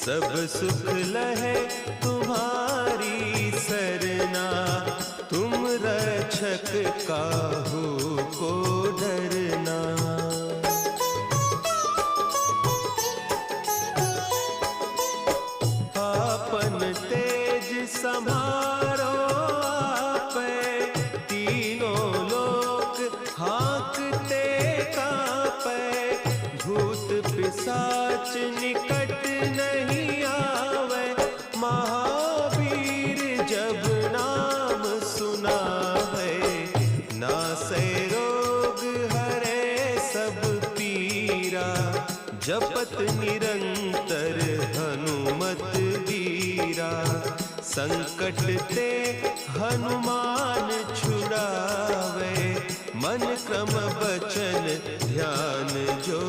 सब सुख लहे तुम्हारी सरना, तुम रक्षक काहू को डरना। आपन तेज समारो आपे, तीनों लोक हाँकते कांपे। भूत पिशाच निकट नहीं आवे, महावीर जब नाम सुनावे। नासे रोग हरे सब पीरा, जपत निरंतर हनुमत वीरा। संकट ते हनुमान छुड़ावे, मन क्रम बचन ध्यान जो